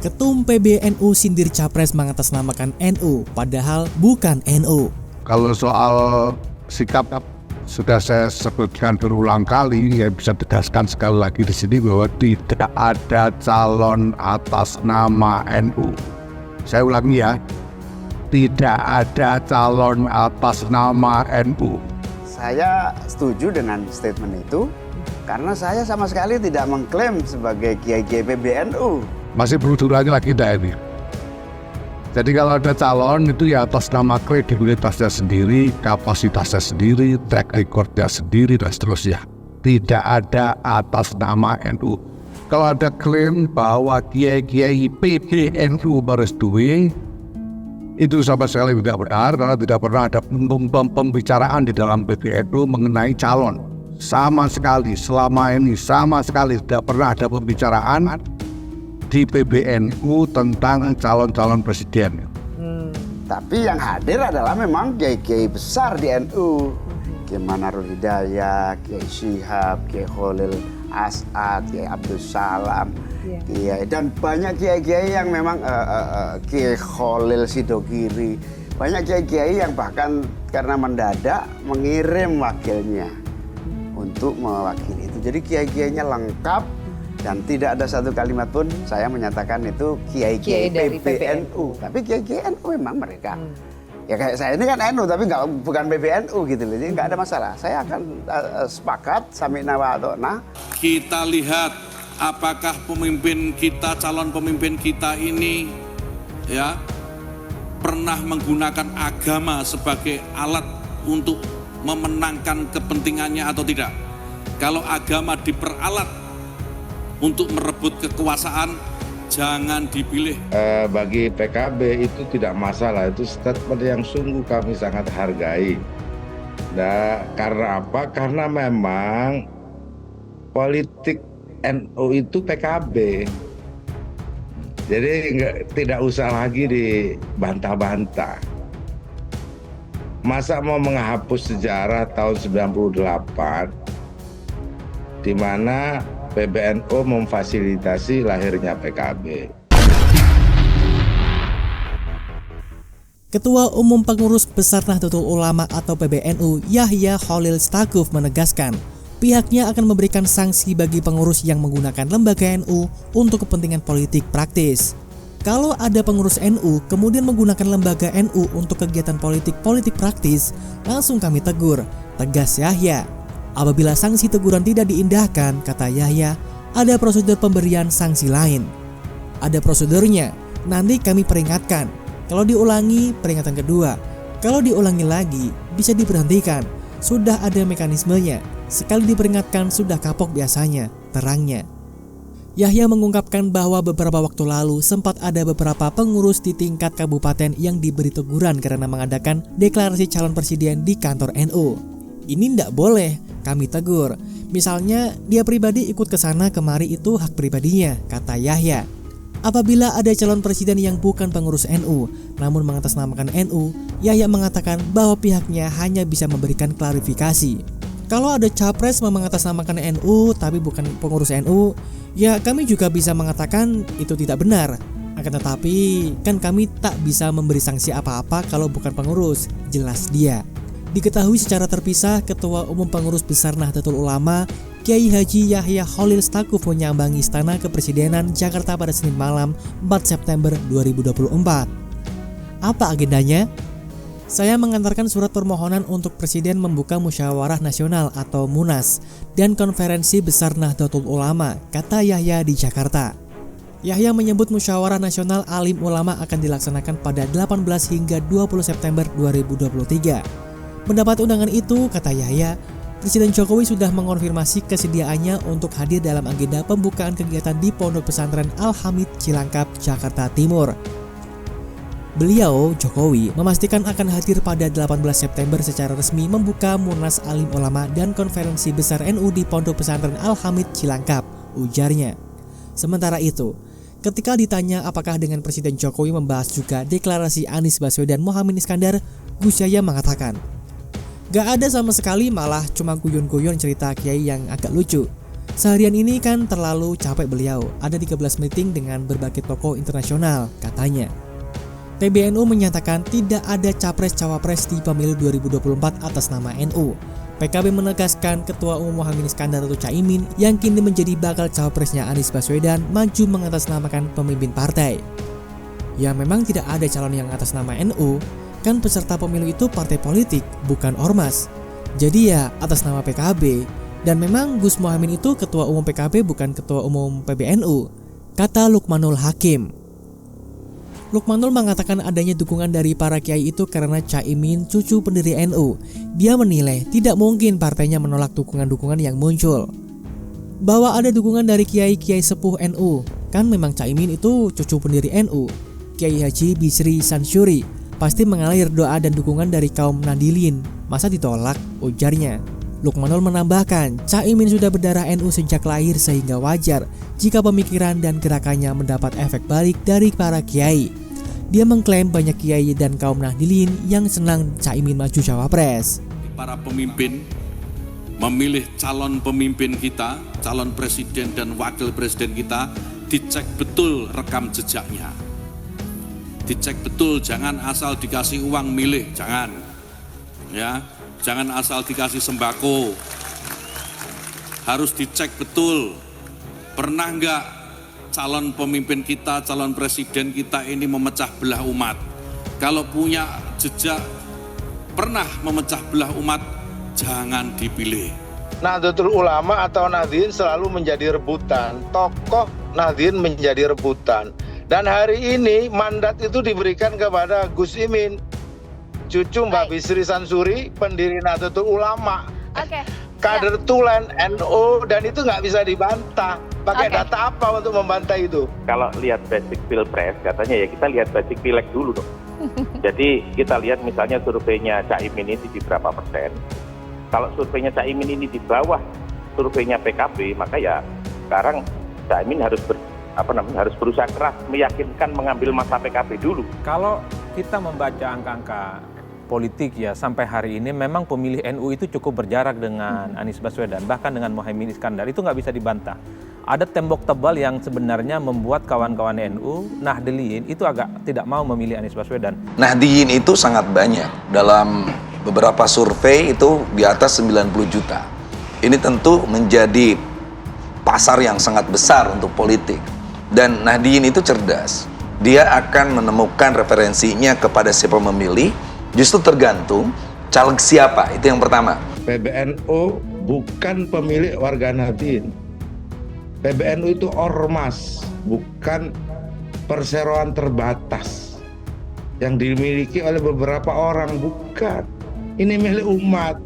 Ketum PBNU sindir Capres mengatasnamakan NU, padahal bukan NU. Kalau soal sikap sudah saya sebutkan berulang kali, ya bisa tegaskan sekali lagi di sini bahwa tidak ada calon atas nama NU. Saya ulangi ya, tidak ada calon atas nama NU. Saya setuju dengan statement itu karena saya sama sekali tidak mengklaim sebagai kiai-kiai PBNU. Masih berujukannya lagi ini. Jadi kalau ada calon itu ya atas nama kredibilitasnya sendiri, kapasitasnya sendiri, track recordnya sendiri dan seterusnya. Tidak ada atas nama NU. Kalau ada klaim bahwa kiai-kiai PBNU merestui, itu sama sekali tidak benar karena tidak pernah ada pembicaraan di dalam PBNU mengenai calon. Sama sekali selama ini sama sekali tidak pernah ada pembicaraan di PBNU tentang calon-calon presiden. Tapi yang hadir adalah memang kiai-kiai besar di NU. Kiai Manarul Hidayah, Kiai Syihab, Kiai Khalil As'ad, Kiai Abdul Salam, Kiai dan banyak kiai-kiai yang memang Kiai Khalil Sidogiri. Banyak kiai-kiai yang bahkan karena mendadak mengirim wakilnya untuk mewakili itu. Jadi kiai-kiainya lengkap. Dan tidak ada satu kalimat pun saya menyatakan itu kiai-kiai PBNU. Tapi kiai-kiai NU memang mereka. Ya kayak saya ini kan NU tapi bukan PBNU gitu loh. Jadi nggak ada masalah. Saya akan sepakat sami'na wa ata'na. Kita lihat apakah pemimpin kita, calon pemimpin kita ini ya pernah menggunakan agama sebagai alat untuk memenangkan kepentingannya atau tidak. Kalau agama diperalat untuk merebut kekuasaan, jangan dipilih. Bagi PKB itu tidak masalah, itu statement yang sungguh kami sangat hargai. Nah, karena apa? Karena memang politik NU itu PKB. Jadi tidak usah lagi dibantah-bantah. Masa mau menghapus sejarah tahun 98 di mana PBNU memfasilitasi lahirnya PKB. Ketua Umum Pengurus Besar Nahdlatul Ulama atau PBNU, Yahya Khalil Stakuf menegaskan, pihaknya akan memberikan sanksi bagi pengurus yang menggunakan lembaga NU untuk kepentingan politik praktis. Kalau ada pengurus NU kemudian menggunakan lembaga NU untuk kegiatan politik praktis, langsung kami tegur, tegas Yahya. Apabila sanksi teguran tidak diindahkan, kata Yahya, ada prosedur pemberian sanksi lain. Ada prosedurnya, nanti kami peringatkan. Kalau diulangi, peringatan kedua. Kalau diulangi lagi, bisa diberhentikan. Sudah ada mekanismenya. Sekali diperingatkan, sudah kapok biasanya, terangnya. Yahya mengungkapkan bahwa beberapa waktu lalu sempat ada beberapa pengurus di tingkat kabupaten yang diberi teguran karena mengadakan deklarasi calon presiden di kantor NU. Ini ndak boleh, kami tegur. Misalnya dia pribadi ikut ke sana kemari itu hak pribadinya, kata Yahya. Apabila ada calon presiden yang bukan pengurus NU, namun mengatasnamakan NU, Yahya mengatakan bahwa pihaknya hanya bisa memberikan klarifikasi. Kalau ada capres mengatasnamakan NU tapi bukan pengurus NU, ya kami juga bisa mengatakan itu tidak benar. Akan tetapi, kan kami tak bisa memberi sanksi apa-apa kalau bukan pengurus, jelas dia. Diketahui secara terpisah, Ketua Umum Pengurus Besar Nahdlatul Ulama, Kiai Haji Yahya Khalil Stakuf menyambangi Istana Kepresidenan Jakarta pada Senin malam 4 September 2024. Apa agendanya? Saya mengantarkan surat permohonan untuk Presiden membuka Musyawarah Nasional atau MUNAS dan Konferensi Besar Nahdlatul Ulama, kata Yahya di Jakarta. Yahya menyebut Musyawarah Nasional Alim Ulama akan dilaksanakan pada 18 hingga 20 September 2023. Mendapat undangan itu, kata Yahya, Presiden Jokowi sudah mengonfirmasi kesediaannya untuk hadir dalam agenda pembukaan kegiatan di Pondok Pesantren Al-Hamid Cilangkap, Jakarta Timur. Beliau, Jokowi, memastikan akan hadir pada 18 September secara resmi membuka Munas Alim Ulama dan Konferensi Besar NU di Pondok Pesantren Al-Hamid Cilangkap, ujarnya. Sementara itu, ketika ditanya apakah dengan Presiden Jokowi membahas juga deklarasi Anies Baswedan Mohaimin Iskandar, Gus Yahya mengatakan, gak ada sama sekali, malah cuma guyon-guyon cerita kiai yang agak lucu. Seharian ini kan terlalu capek beliau, ada 13 meeting dengan berbagai tokoh internasional, katanya. PBNU menyatakan tidak ada capres-cawapres di pemilu 2024 atas nama NU. PKB menegaskan Ketua Umum Muhaimin Iskandar atau Caimin yang kini menjadi bakal cawapresnya Anies Baswedan maju mengatasnamakan pemimpin partai. Ya memang tidak ada calon yang atas nama NU, kan peserta pemilu itu partai politik, bukan ormas. Jadi ya atas nama PKB, dan memang Gus Muhaimin itu Ketua Umum PKB bukan Ketua Umum PBNU, kata Lukmanul Hakim. Lukmanul mengatakan adanya dukungan dari para kiai itu karena Caimin cucu pendiri NU. Dia menilai tidak mungkin partainya menolak dukungan-dukungan yang muncul. Bahwa ada dukungan dari kiai-kiai sepuh NU, kan memang Caimin itu cucu pendiri NU. Kiai Haji Bisri Sansuri pasti mengalir doa dan dukungan dari kaum Nahdliyin. Masa ditolak, ujarnya. Lukmanul menambahkan, Caimin sudah berdarah NU sejak lahir sehingga wajar jika pemikiran dan gerakannya mendapat efek balik dari para kiai. Dia mengklaim banyak kiai dan kaum Nahdliyin yang senang Caimin maju cawapres. Para pemimpin memilih calon pemimpin kita, calon presiden dan wakil presiden kita, dicek betul rekam jejaknya. Dicek betul, jangan asal dikasih uang milih, jangan. Ya. Jangan asal dikasih sembako, harus dicek betul, pernah enggak calon pemimpin kita, calon presiden kita ini memecah belah umat. Kalau punya jejak pernah memecah belah umat, jangan dipilih. Nahdlatul Ulama atau Nahdliyin selalu menjadi rebutan, tokoh Nahdliyin menjadi rebutan. Dan hari ini mandat itu diberikan kepada Gus Imin, cucu Mbak Bisri Sansuri, pendiri Nahdlatul Ulama. Kader tulen NU, dan itu nggak bisa dibantah. Pakai data apa untuk membantah itu? Kalau lihat basic pilpres, katanya ya kita lihat basic pileg dulu dong. Jadi kita lihat misalnya surveinya Caimin ini di berapa persen. Kalau surveinya Caimin ini di bawah surveinya PKB, maka ya sekarang Caimin harus harus berusaha keras meyakinkan mengambil masa PKB dulu. Kalau kita membaca angka-angka politik ya sampai hari ini memang pemilih NU itu cukup berjarak dengan Anies Baswedan, bahkan dengan Muhaimin Iskandar, itu nggak bisa dibantah. Ada tembok tebal yang sebenarnya membuat kawan-kawan NU, Nahdliyin itu agak tidak mau memilih Anies Baswedan. Nahdliyin itu sangat banyak, dalam beberapa survei itu di atas 90 juta. Ini tentu menjadi pasar yang sangat besar untuk politik. Dan Nahdliyin itu cerdas, dia akan menemukan referensinya kepada siapa memilih. Justru tergantung caleg siapa, itu yang pertama. PBNU bukan pemilik warga Nahdliyin. PBNU itu ormas, bukan perseroan terbatas yang dimiliki oleh beberapa orang, bukan. Ini milik umat.